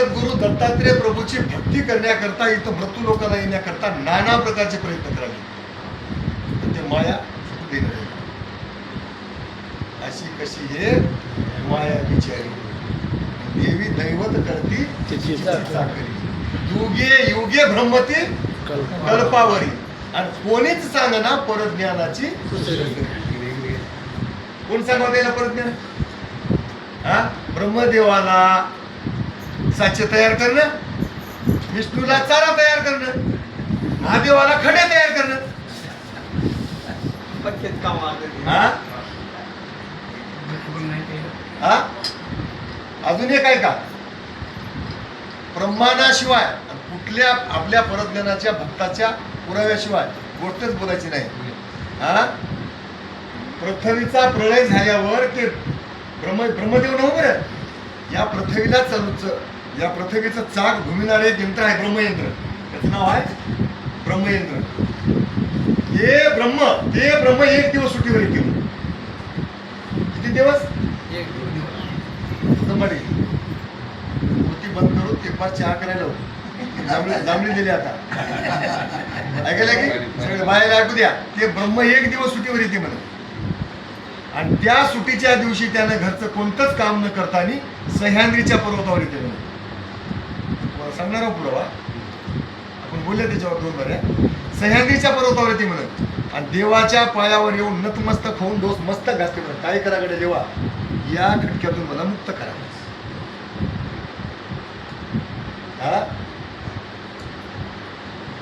जगद्गुरु दत्तात्रेय प्रभूची भक्ती करण्याकरता इथं मृत्यू लोकांना येण्याकरता नाना प्रकारचे प्रयत्न करावे, ते माया देणार अशी कशी हे माया बिचारी देवी दैवत करती तिची चाकरी, युगे युगे ब्रह्मती कल्पावरी. आणि कोणीच सांगना परज्ञानाची, कोण सांगवा त्याला परज्ञान? ब्रह्मदेवाला साचे तयार करणं, विष्णूला चारा तयार करणं, महादेवाला खडे तयार करणं. अजून एक आहे का? प्रमाणाशिवाय कुठल्या आपल्या परज्ञानाच्या भक्ताच्या पुराव्याशिवाय गोष्टच बोलायची नाही. पृथ्वीचा प्रलय झाल्यावर ते ब्रह्मदेव नव्ह बरं, या पृथ्वीचं चाक घुमिणारे एक यंत्र आहे, ब्रह्मयंत्र. त्याचं नाव आहे ब्रह्मयंत्र. ते ब्रह्म एक दिवस सुट्टीवर येते. किती दिवस? मूर्ती बंद करून ते पाच चहा करायला जांभळी दिली आता ऐकायला की सगळे बाहेर ऐकू द्या. ते ब्रह्म एक दिवस सुट्टीवर येते म्हणे, आणि त्या सुट्टीच्या दिवशी त्यानं घरचं कोणतंच काम न करताना सह्याद्रीच्या पर्वतावर येते म्हणे. सांगणार पुरावा आपण बोलले त्याच्यावर दोन बऱ्या. सह्याद्रीच्या पर्वतावर येते म्हणे, आणि देवाच्या पायावर येऊन नतमस्तक होऊन दोष मस्तक घासते म्हणे. काय कराकडे देवा, या खटक्यातून मला मुक्त करा.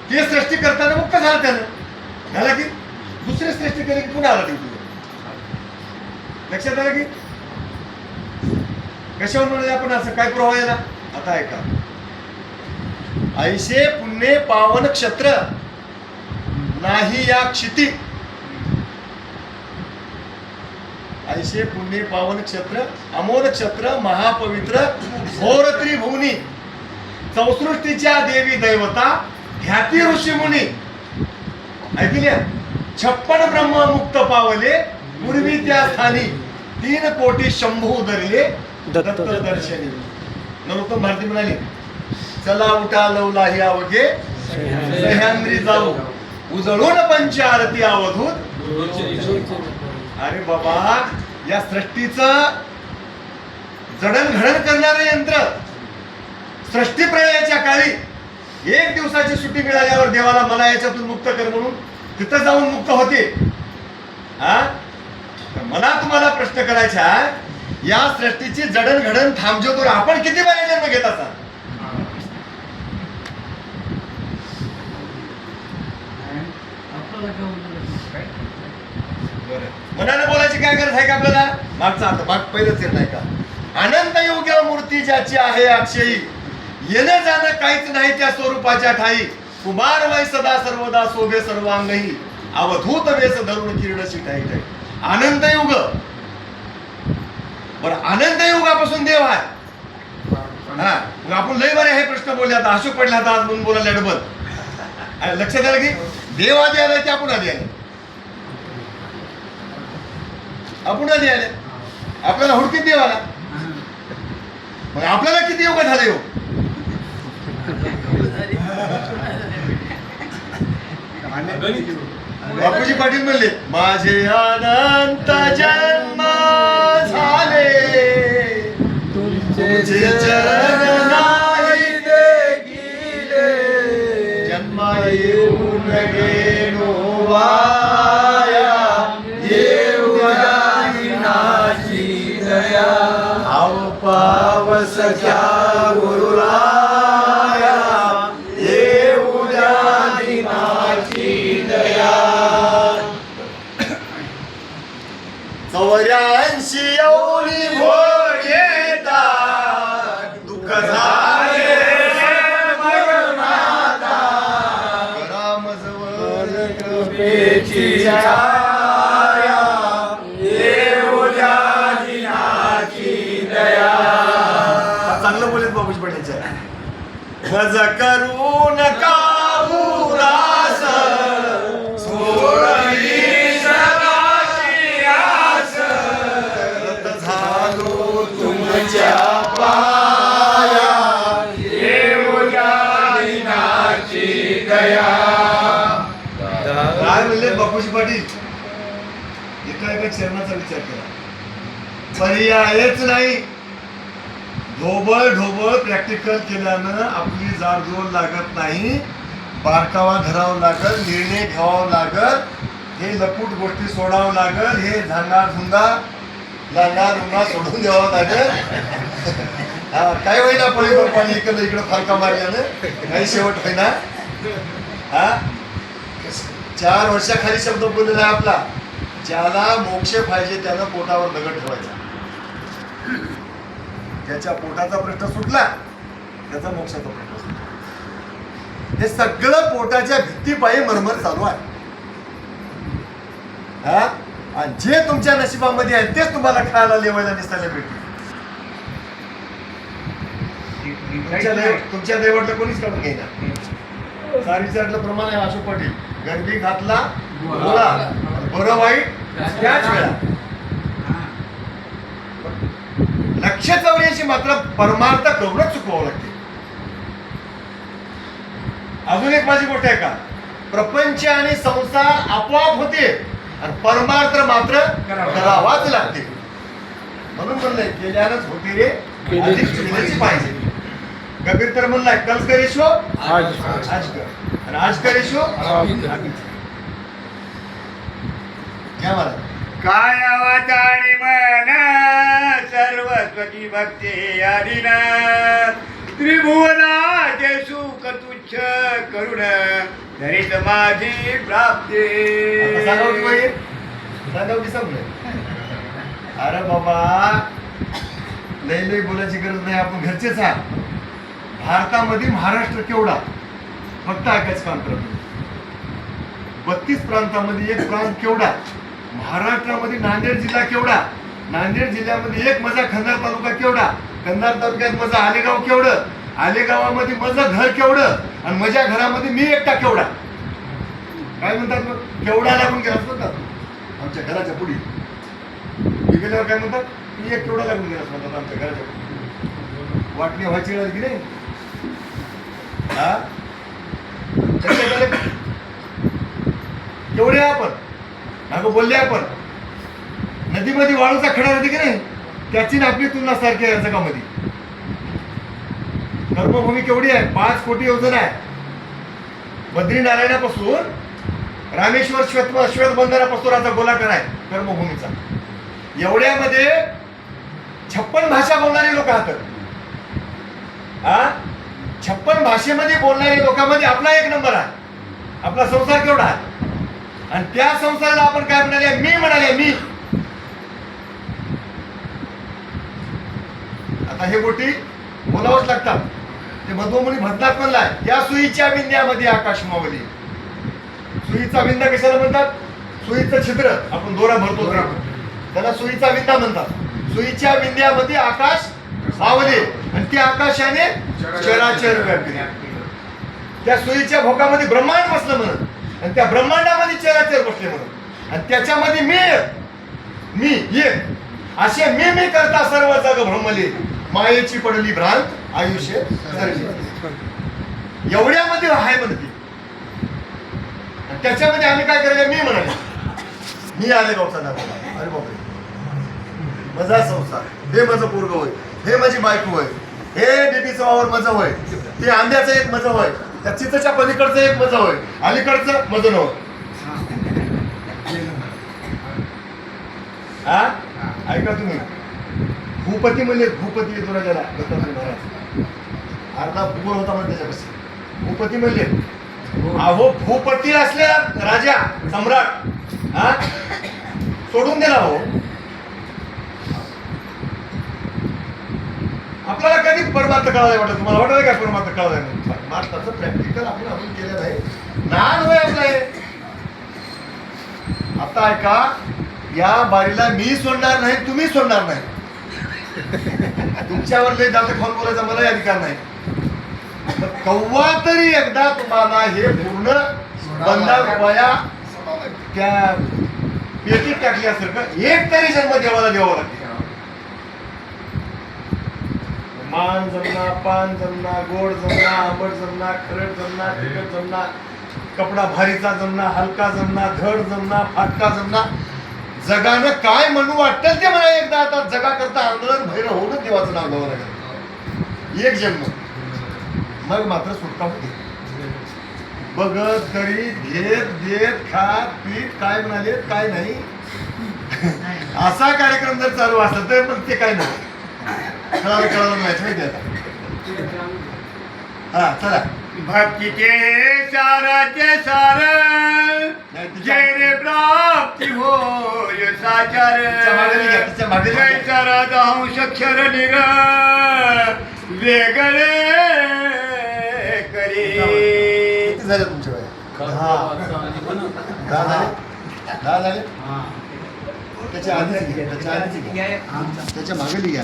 ते सृष्टी करताना मुक्त झाला त्यानं. झाला की दुसरी सृष्टी केली की पुन्हा आला देऊ. लक्षात आलं की कशावर म्हणून आपण असं काय पुरावा याला? आता ऐका. ऐशे पुण्य पावन क्षत्र नाही या क्षिती. ऐशे पुण्य पावन क्षत्र अमोल क्षत्र महापवित्र घोर त्रिभुवनी चौसृष्टीच्या देवी दैवता ख्याती ऋषी मुनी ऐकल्या. 56 ब्रह्म मुक्त पावले पूर्वी त्या स्थानी 3 कोटी शंभू उदरले दत्त दर्शनी. नरोत्तम भारती म्हणाले, चला उठा लवला ही अवघे सह्याद्री जाऊ उजळून पंच आरती अवधूत. अरे बाबा, या सृष्टीचं जडणघडण करणारे यंत्र सृष्टी प्रलयाच्या काळी एक दिवसाची सुट्टी मिळाल्यावर देवाला मला याच्यातून मुक्त कर म्हणून तिथं जाऊन मुक्त होते. मला तुम्हाला प्रश्न करायचा आहे, या सृष्टीची जडणघडण थांबजो तर आपण किती वेळा जन्म घेत असाल? मनाने बोलायची काय गरज आहे का आपल्याला? मागचा आता माग पहिलंच येत नाही का? अनंत योग्य मूर्ती ज्याची आहे अक्षयी, येणं जाणं काहीच नाही त्या स्वरूपाच्या ठाई. कुमार वै सदा सर्वदा शोभे सर्वांगही, अवधूत वेस धरून किरणशी ठाई ठाई. अनंत युग, बरं आनंद युगापासून देव आहे. मग आपण लय बरे हे प्रश्न बोलले. आता अशोक पडला आता आज म्हणून बोलायला डबल. लक्षात आलं की देव आधी आला की आपण आधी आले? आपण आधी आले. आपल्याला हुडकीत देव आला. मग आपल्याला किती युग झाले हो? बापूजी पाटील म्हणले, माझे अनंत जन्म झाले तुझे चरण नाही देखिले, जन्म येऊन गेलो वाया, येऊया दिनाची दया, आव पावस क्या गुरुराया, येऊया दिनाची दया. 84 एवढी भोग येतात, दुःख झाले मरणाता, रामजवळ कृपेची छाया, येऊया दिनाची दया. चांगलं बोलेत बाबूजी पटेलच्या. गज करू नका उदास, सोडली सदाची आस, रत झालो तुमच्या पाया, एखाद्या क्षणाचा विचार करा. पर्यायच नाही. ढोबळ प्रॅक्टिकल केल्यानं आपली जाडजोड लागत नाही. बारकावा धरावं लागल, निर्णय घ्यावा लागल, हे लपूट गोष्टी सोडावं लागल, हे झांगा झुंगा लांगा रुंगा सोडून द्यावं लागल. काय होईना पळी पाणी इकडं फारका मारल्यानं काही शेवट होईना. 4 वर्षाखाली शब्द बोललेला आहे आपला, ज्याला मोक्ष पाहिजे त्यानं पोटावर दगड ठेवायचा. ज्याच्या पोटाचा प्रश्न सुटला त्याचा मोक्षाचा प्रश्न सुटला. हे सगळं पोटाच्या भित्तीपायी मरमर चालू आहे. आणि जे तुमच्या नशिबामध्ये आहे तेच तुम्हाला खायला लेवायला दिसायला भेटते. तुमच्या दैवतला कोणीच काढून घेणार. सारीचारलं प्रमाण आहे अशोक पाटील, गरबी घातला बोला बरं वाईट त्याच वेळा. 184 मात्र परमार्थ करूनच चुकवावं लागते. अजून एक माझी गोष्ट आहे का, प्रपंच आणि संसार आपोआप होते आणि परमार्थ मात्र करावाच लागते. म्हणून म्हणलंय केल्यानंच होते रे, अधिक केल्याची पाहिजे. कबीर तर म्हणलाय कल करेशो आज कर आणि आज करेशो घ्या मला. काय वाचाणी मन सर्वस्वती भक्ती आदिन त्रिभुवनाचे सुख तुच्छ करुण धरित माझी प्राप्ती. सांगाव की संपलं. अरे बाबा लई बोलायची गरज नाही, आपण घरचेच आहात. भारतामध्ये महाराष्ट्र केवढा, फक्त ऐकायचं काम करतो. 32 प्रांतामध्ये एक प्रांत केवढा. महाराष्ट्रामध्ये नांदेड जिल्हा केवढा, नांदेड जिल्ह्यामध्ये एक मजा खंदार तालुका केवढा, खंदार तालुक्यात मजा आलेगाव केवढं, आलेगावामध्ये माझं घर केवढं आणि माझ्या घरामध्ये मी एकटा केवढा. काय म्हणतात मग, केवढा लागून गेलास म्हणतात आमच्या घराच्या पुढे. मी गेल्यावर काय म्हणतात, मी एक केवढा लागून गेलास म्हणतात आमच्या घराच्या पुढे. वाटणी व्हायची वेळ की नाही. केवढे आपण अगं बोलले. आपण नदीमध्ये वाळूचा खडा होती की नाही, त्याची आपली तुलना सारखी आहे जगामध्ये. कर्मभूमी केवढी आहे, 5 कोटी योजना आहे. बद्रीनारायणापासून रामेश्वर श्वेत बंदरापासून गोलाकार आहे कर्मभूमीचा. एवढ्यामध्ये 56 भाषा बोलणारे लोक आहात. 56 भाषेमध्ये बोलणाऱ्या लोकांमध्ये आपला 1 नंबर आहे. आपला संसार केवढा आहे आणि त्या संसाराला आपण काय म्हणाले, मी म्हणाले मी. आता हे गोष्टी बोलावंच लागतात. ते मधोमणी भजनात म्हणलाय, या सुईच्या बिंद्यामध्ये आकाश मावली. सुईचा बिंदा कशाला म्हणतात, सुईचं छिद्र आपण दोरा भरतो त्याला सुईचा बिंदा म्हणतात. सुईच्या बिंद्यामध्ये आकाश मावले आणि त्या आकाशाने चराचर व्यापले. त्या सुईच्या भोकामध्ये ब्रह्मांड बसलं म्हणत आणि त्या ब्रह्मांडामध्ये चराचर बसले म्हणत आणि त्याच्यामध्ये मी एक असे मी करता सर्व जग भ्रमले मायेची पडली भ्रांत आयुष्य एवढ्यामध्ये आहे म्हणते. त्याच्यामध्ये आम्ही काय करायला, मी म्हणाले मी आले गावचा दाखवला. अरे बापरे, माझा संसार, हे माझं पोरग होय, हे माझी बायको होय, हे बेबीचं वावर माझं होय, ते आंब्याचं एक माझं होय, त्या चितच्या पलीकडचं एक माझं होय, अलीकडचं माझं नव्हतं. ऐका तुम्ही, भूपती म्हणले, भूपती दुराजाला अर्धा भूगोल होता म्हणजे त्याच्यापासून भूपती म्हणले. अहो भूपती असल्या राजा सम्राट सोडून दिला. हो आपल्याला कधी परमार्थ कळायला वाटत, तुम्हाला वाटत काय परमार्थ कळायला नाही. परमार्थाचं प्रॅक्टिकल आपण अजून केलं नाही. ज्ञान होय आपलं हे. आता ऐका, या बारीला मी सोडणार नाही, तुम्ही सोडणार नाही. तुमच्यावर लय जास्त फोन बोलायचा मलाही अधिकार नाही. कव्वा तरी एकदा तुम्हाला हे पूर्ण बंदा रुपया त्या पेटीत टाकल्यासारखं एक तरी जन्म देवाला द्यावा लागते. मान जमना, पान जमना, गोड जमना, आंबट जमना, खरड जमना, तिखट जमना, कपडा भारीचा जमना, हलका जमना, धड जमना, फाटका जमना. जगानं काय म्हणू वाटतं ते मला एकदा आता जगा करता आंदोलन भैरव होऊनच देवाचं नाव घ्यावं लागेल. एक जन्म मग मात्र सुटका होते. बघत तरी घेत देत खात पीत काय म्हणाले काय नाही असा कार्यक्रम जर चालू असला तर पण ते काय नाही कळालं नाही माहिती आता. हा चला भक्तीचे साराचे सार जेणे प्राप्ती होय साचार तिच्या मागे घ्या, तिच्या मागे घ्या. जैसारा दंश क्षर निर वेगळे करी. किती झाले तुमच्या वेळेला? दहा झाले? 10 झाले? त्याच्या आधीच घ्या, त्याच्या आधीच घ्या, त्याच्या मागे घ्या.